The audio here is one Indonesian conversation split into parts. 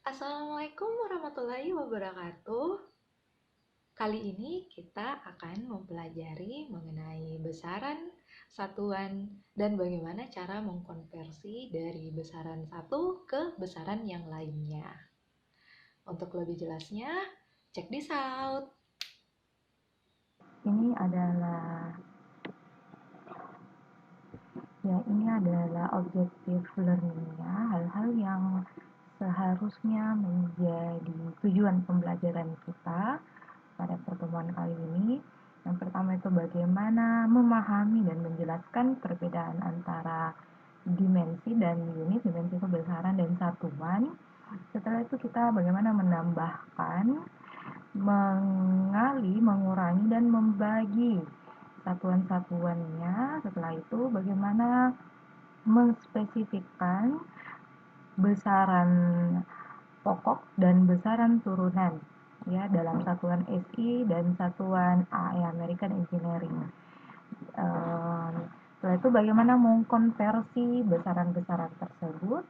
Assalamualaikum warahmatullahi wabarakatuh. Kali ini kita akan mempelajari mengenai besaran satuan dan bagaimana cara mengkonversi dari besaran satu ke besaran yang lainnya. Untuk lebih jelasnya, check this out. Ini adalah objektif learning-nya, hal-hal yang seharusnya menjadi tujuan pembelajaran kita pada pertemuan kali ini. Yang pertama itu bagaimana memahami dan menjelaskan perbedaan antara dimensi dan unit. Dimensi itu besaran dan satuan. Setelah itu kita bagaimana menambahkan, mengurangi, dan membagi satuan-satuannya. Setelah itu bagaimana menspesifikkan besaran pokok dan besaran turunan ya dalam satuan SI dan satuan AE American Engineering. Setelah itu bagaimana mengkonversi besaran-besaran tersebut.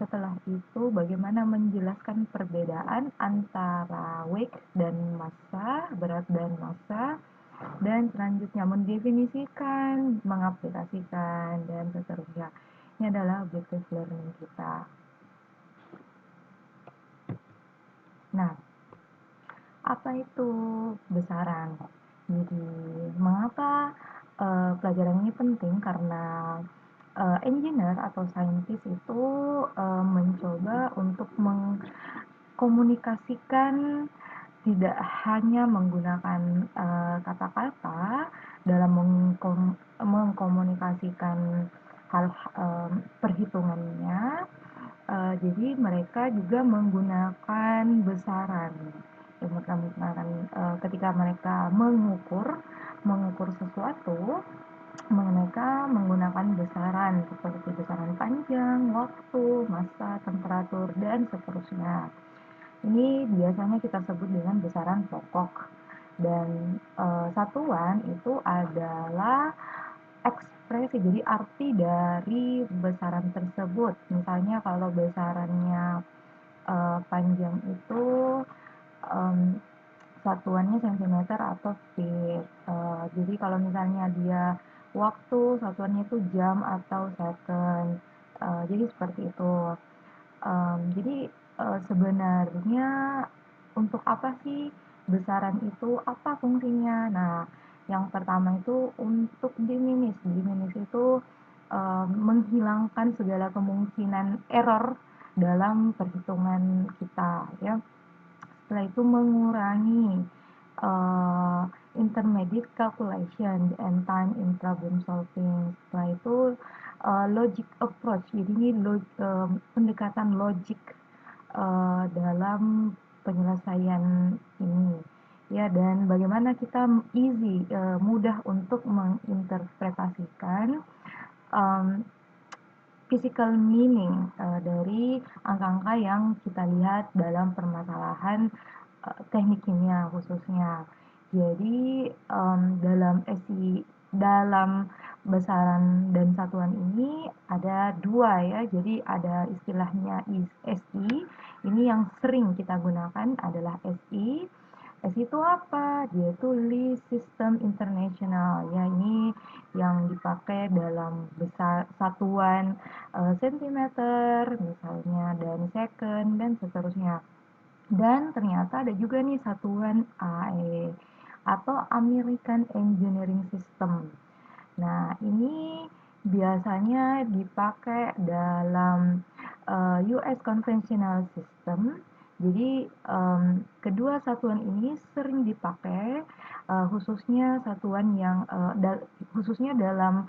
Setelah itu bagaimana menjelaskan perbedaan antara weight dan massa, berat dan massa, dan selanjutnya mendefinisikan, mengaplikasikan, dan seterusnya. Ini adalah objektif learning kita. Nah, apa itu besaran? Jadi, mengapa pelajaran ini penting? Karena engineer atau scientist itu mencoba untuk mengkomunikasikan tidak hanya menggunakan kata-kata dalam mengkomunikasikan hal perhitungannya. Jadi mereka juga menggunakan besaran. Ketika mereka mengukur sesuatu, mereka menggunakan besaran seperti besaran panjang, waktu, massa, temperatur, dan seterusnya. Ini biasanya kita sebut dengan besaran pokok. Dan satuan itu adalah ekspresi, jadi arti dari besaran tersebut. Misalnya kalau besarannya panjang itu um, satuannya cm atau feet. Jadi kalau misalnya dia waktu, satuannya itu jam atau second. Jadi seperti itu. Jadi sebenarnya untuk apa sih besaran itu? Apa fungsinya? Nah, yang pertama itu untuk diminish. Diminish itu menghilangkan segala kemungkinan error dalam perhitungan kita, ya. Setelah itu mengurangi uh, intermediate calculation and time in problem solving. Setelah itu logic approach, jadi ini pendekatan logik dalam penyelesaian ini, ya. Dan bagaimana kita mudah untuk menginterpretasikan um, physical meaning dari angka-angka yang kita lihat dalam permasalahan teknik kimia khususnya. Jadi dalam besaran dan satuan ini ada dua, ya. Jadi ada istilahnya SI. Ini yang sering kita gunakan adalah SI. SI itu apa? Dia itu List System International, ya. Ini yang dipakai dalam besar satuan sentimeter misalnya, dan second, dan seterusnya. Dan ternyata ada juga nih satuan AE atau American Engineering System. Nah, ini biasanya dipakai dalam US Conventional System. Jadi kedua satuan ini sering dipakai khususnya khususnya dalam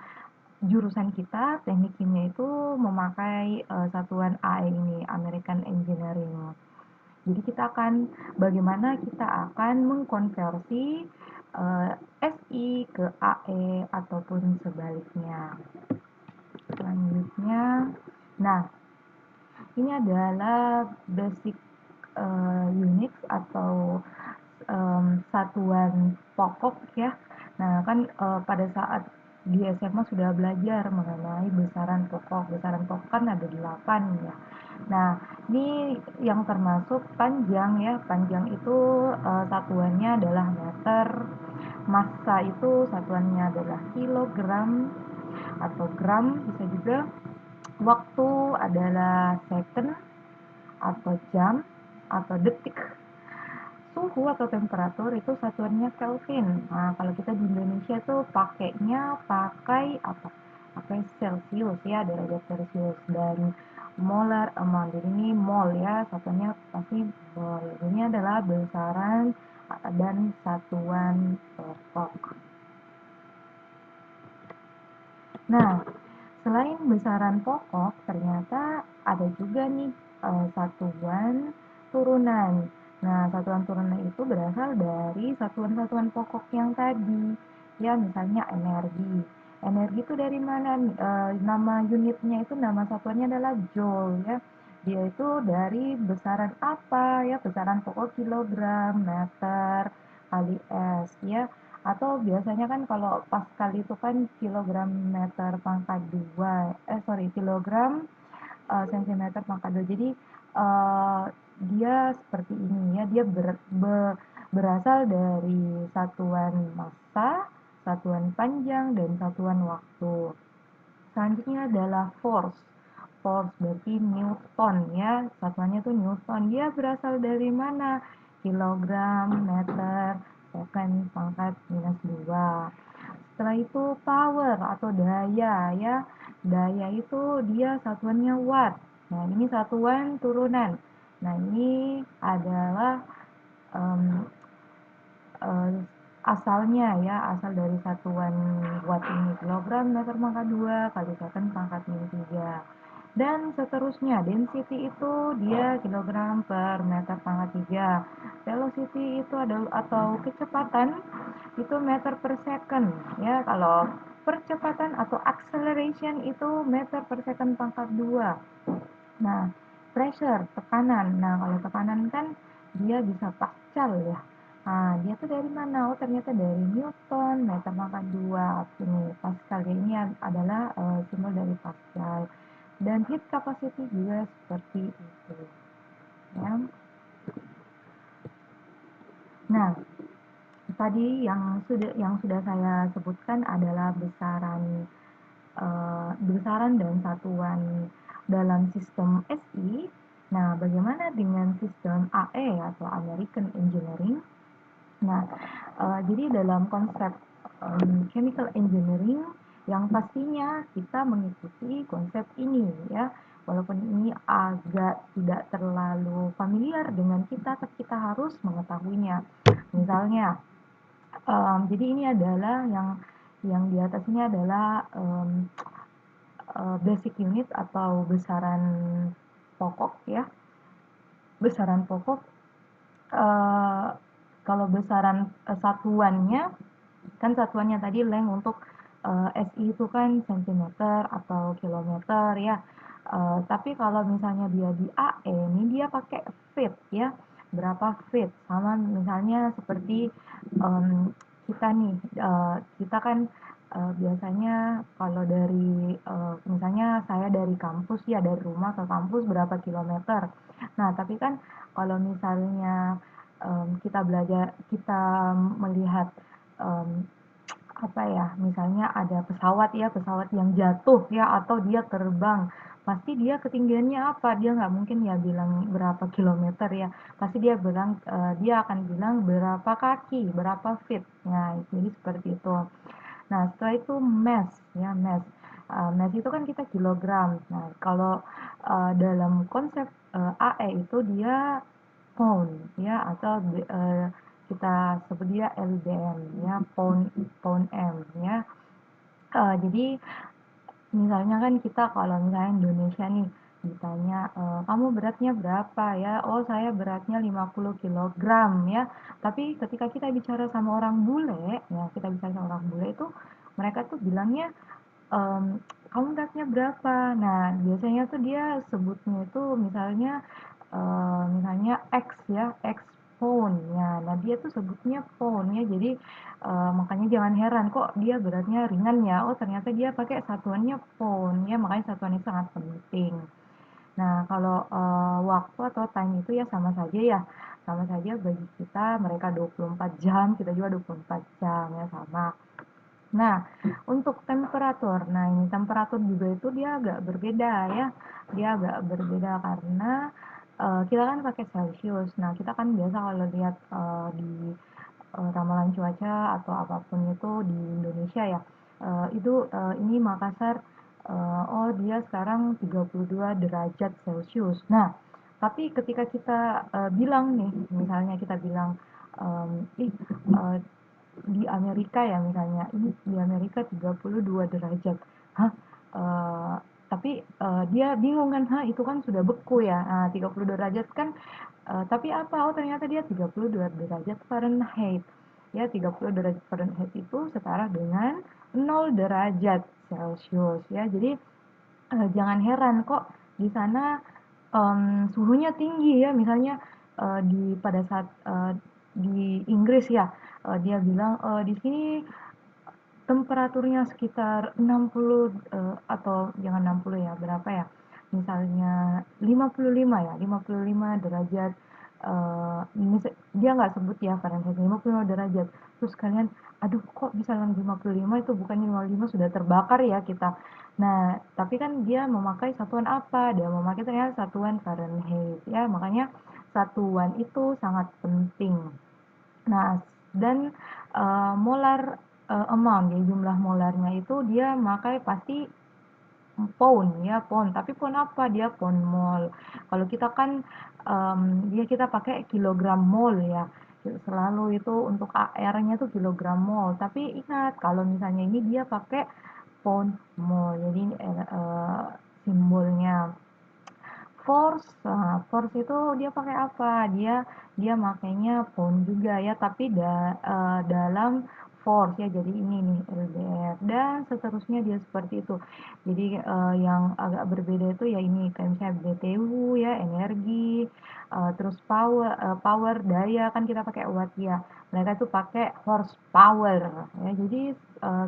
jurusan kita teknik kimia itu memakai satuan AE ini, American Engineering. Jadi bagaimana kita akan mengkonversi SI ke AE ataupun sebaliknya. Selanjutnya, nah, ini adalah basic units atau satuan pokok, ya. Nah, kan pada saat di SMA sudah belajar mengenai besaran pokok. Besaran pokok kan ada 8 ya. Nah, ini yang termasuk panjang ya. Panjang itu satuannya adalah meter. Massa itu satuannya adalah kilogram atau gram bisa juga. Waktu adalah second atau jam atau detik. Suhu atau temperatur itu satuannya Kelvin. Nah, kalau kita di Indonesia tuh pakai apa? Pakai Celsius ya, derajat Celsius. Dan molar amount. Jadi ini mol ya, satuannya pasti mol. Ini adalah besaran dan satuan pokok. Nah, selain besaran pokok, ternyata ada juga nih satuan turunan. Nah, satuan turunan itu berasal dari satuan-satuan pokok yang tadi. Ya, misalnya energi. Energi itu dari mana? Nama unitnya itu, nama satuannya adalah joule ya. Dia itu dari besaran apa ya? Besaran pokok kilogram, meter, kali S ya. Atau biasanya kan kalau Pascal itu kan kilogram meter pangkat 2, kilogram sentimeter pangkat 2. Jadi uh, dia seperti ini ya, dia berasal dari satuan massa, satuan panjang, dan satuan waktu. Selanjutnya adalah force. Force berarti Newton ya, satuannya tuh Newton. Dia berasal dari mana? Kilogram, meter, second pangkat minus 2. Setelah itu power atau daya ya. Daya itu dia satuannya watt. Nah, ini satuan turunan. Nah, ini adalah um, uh, asalnya ya, asal dari satuan watt ini kilogram meter pangkat 2 kali second pangkat min 3. Dan seterusnya, density itu dia kilogram per meter pangkat 3. Velocity itu adalah atau kecepatan itu meter per second ya. Kalau percepatan atau acceleration itu meter per second pangkat 2. Nah, pressure, tekanan. Nah, kalau tekanan kan dia bisa pascal ya. Nah, dia tuh dari mana? Oh, ternyata dari Newton, meter pangkat 2. Ini pascal. Ini adalah simbol dari pascal. Dan heat capacity juga seperti itu. Ya. Nah, tadi yang sudah saya sebutkan adalah besaran dan satuan dalam sistem SI. Nah, bagaimana dengan sistem AE atau American Engineering? Nah, jadi dalam konsep chemical engineering yang pastinya kita mengikuti konsep ini ya. Walaupun ini agak tidak terlalu familiar dengan kita, tapi kita harus mengetahuinya. Misalnya, jadi ini adalah yang di atas ini adalah basic unit atau besaran pokok ya. Besaran pokok, uh, kalau besaran satuannya kan satuannya tadi length untuk SI itu kan centimeter atau kilometer ya. Tapi kalau misalnya dia di AE ini dia pakai feet ya. Berapa feet? Sama misalnya seperti kita nih, kita kan biasanya kalau dari misalnya saya dari kampus ya, dari rumah ke kampus berapa kilometer. Nah, tapi kan kalau misalnya kita melihat um, apa ya, misalnya ada pesawat ya, pesawat yang jatuh ya, atau dia terbang, pasti dia ketinggiannya apa, dia nggak mungkin ya bilang berapa kilometer ya, pasti dia akan bilang berapa kaki, berapa feet. Nah, jadi seperti itu. Nah, setelah itu mass ya, mass itu kan kita kilogram. Nah, kalau dalam konsep AE itu dia pound ya, atau kita sebut dia LBM ya, pound pound M ya. Jadi misalnya kan kita kalau misalnya Indonesia nih ditanya kamu beratnya berapa ya, oh saya beratnya 50 kilogram ya. Tapi ketika kita bicara sama orang bule ya, kita bicara sama orang bule itu mereka tuh bilangnya kamu beratnya berapa. Nah, biasanya tuh dia sebutnya itu misalnya X ya, X pound ya. Nah, dia tuh sebutnya pound ya. Jadi makanya jangan heran kok dia beratnya ringan ya. Oh, ternyata dia pakai satuannya pound ya. Makanya satuan itu sangat penting. Nah, kalau waktu atau time itu ya sama saja ya. Sama saja bagi kita, mereka 24 jam, kita juga 24 jam ya sama. Nah, untuk temperatur. Nah, ini temperatur juga itu dia agak berbeda ya. Dia agak berbeda karena kita kan pakai Celsius. Nah, kita kan biasa kalau lihat di ramalan cuaca atau apapun itu di Indonesia ya. Itu ini Makassar, oh dia sekarang 32 derajat Celcius. Nah, tapi ketika kita bilang nih, misalnya kita bilang, ih, eh, di Amerika ya misalnya, ini di Amerika 32 derajat. Hah? Eh, tapi dia bingung kan, hah itu kan sudah beku ya. Nah, 32 derajat kan, tapi apa? Oh ternyata dia 32 derajat Fahrenheit. Ya, 30 derajat Fahrenheit itu setara dengan 0 derajat Celcius ya. Jadi jangan heran kok di sana suhunya tinggi ya, misalnya pada saat di Inggris ya, dia bilang di sini temperaturnya sekitar 60 atau jangan 60 ya, berapa ya? Misalnya 55 ya, 55 derajat. Dia nggak sebut ya Fahrenheit, 55 derajat. Terus kalian, aduh kok bisa 55, itu bukannya 55 sudah terbakar ya kita. Nah, tapi kan dia memakai satuan apa? Dia memakai ternyata satuan Fahrenheit ya, makanya satuan itu sangat penting. Nah, dan molar amount, jadi jumlah molarnya itu dia pakai pasti pound ya, pound. Tapi pound apa? Dia pound mol. Kalau kita kan dia kita pakai kilogram mol ya. Selalu itu untuk AR-nya tuh kilogram mol. Tapi ingat kalau misalnya ini dia pakai pound mol. Jadi simbolnya force. Nah, force itu dia pakai apa? Dia makainya pound juga ya, tapi dalam force ya. Jadi ini nih LDR dan seterusnya dia seperti itu. Jadi yang agak berbeda itu ya ini kayak misalnya BTU ya, energi, terus power daya kan kita pakai watt ya. Mereka tuh pakai horsepower ya. Jadi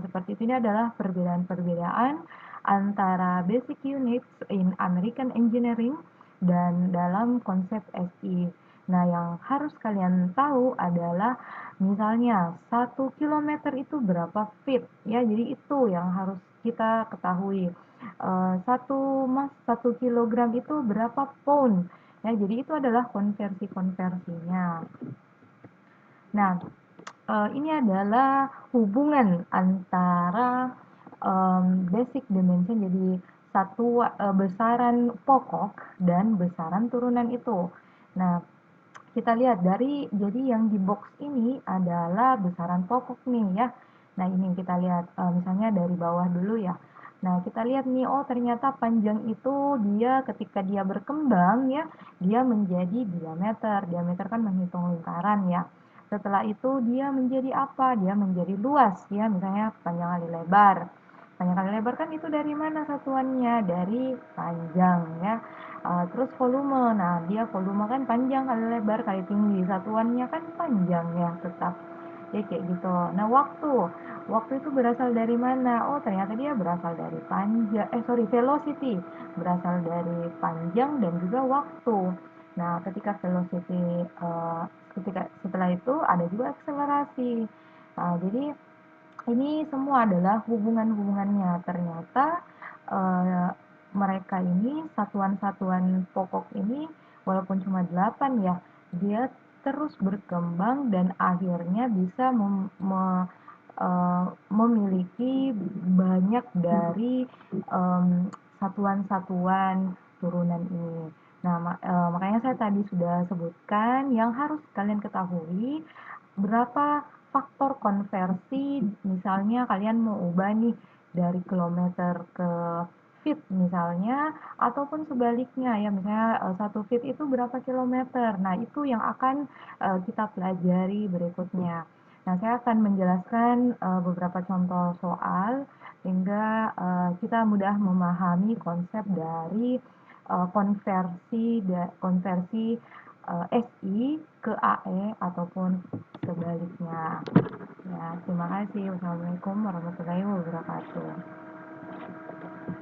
seperti itu, ini adalah perbedaan-perbedaan antara basic units in American Engineering dan dalam konsep SI. Nah, yang harus kalian tahu adalah misalnya 1 kilometer itu berapa feet ya. Jadi itu yang harus kita ketahui. 1 kilogram itu berapa pound ya. Jadi itu adalah konversinya. Nah, ini adalah hubungan antara basic dimension, jadi besaran pokok dan besaran turunan itu. Nah, kita lihat jadi yang di box ini adalah besaran pokok nih ya. Nah, ini kita lihat misalnya dari bawah dulu ya. Nah, kita lihat nih, oh ternyata panjang itu dia ketika dia berkembang ya, dia menjadi diameter. Diameter kan menghitung lingkaran ya. Setelah itu dia menjadi apa? Dia menjadi luas ya, misalnya panjang kali lebar. Panjang kali lebar kan itu dari mana satuannya? Dari panjang ya. Terus volume, nah dia volume kan panjang kali lebar kali tinggi, satuannya kan panjang ya tetap ya kayak gitu. Nah, waktu itu berasal dari mana? Oh ternyata dia berasal dari velocity, berasal dari panjang dan juga waktu. Nah, ketika setelah itu ada juga akselerasi. Nah, jadi ini semua adalah hubungan-hubungannya. Ternyata eh, mereka ini satuan-satuan pokok ini walaupun cuma 8 ya, dia terus berkembang dan akhirnya bisa memiliki banyak dari satuan-satuan turunan ini. Nah, makanya saya tadi sudah sebutkan yang harus kalian ketahui berapa faktor konversi. Misalnya kalian mau ubah nih dari kilometer ke feet misalnya, ataupun sebaliknya ya, misalnya 1 feet itu berapa kilometer. Nah, itu yang akan kita pelajari berikutnya. Nah, saya akan menjelaskan beberapa contoh soal sehingga kita mudah memahami konsep dari konversi SI ke AE ataupun sebaliknya. Ya, terima kasih. Wassalamualaikum warahmatullahi wabarakatuh.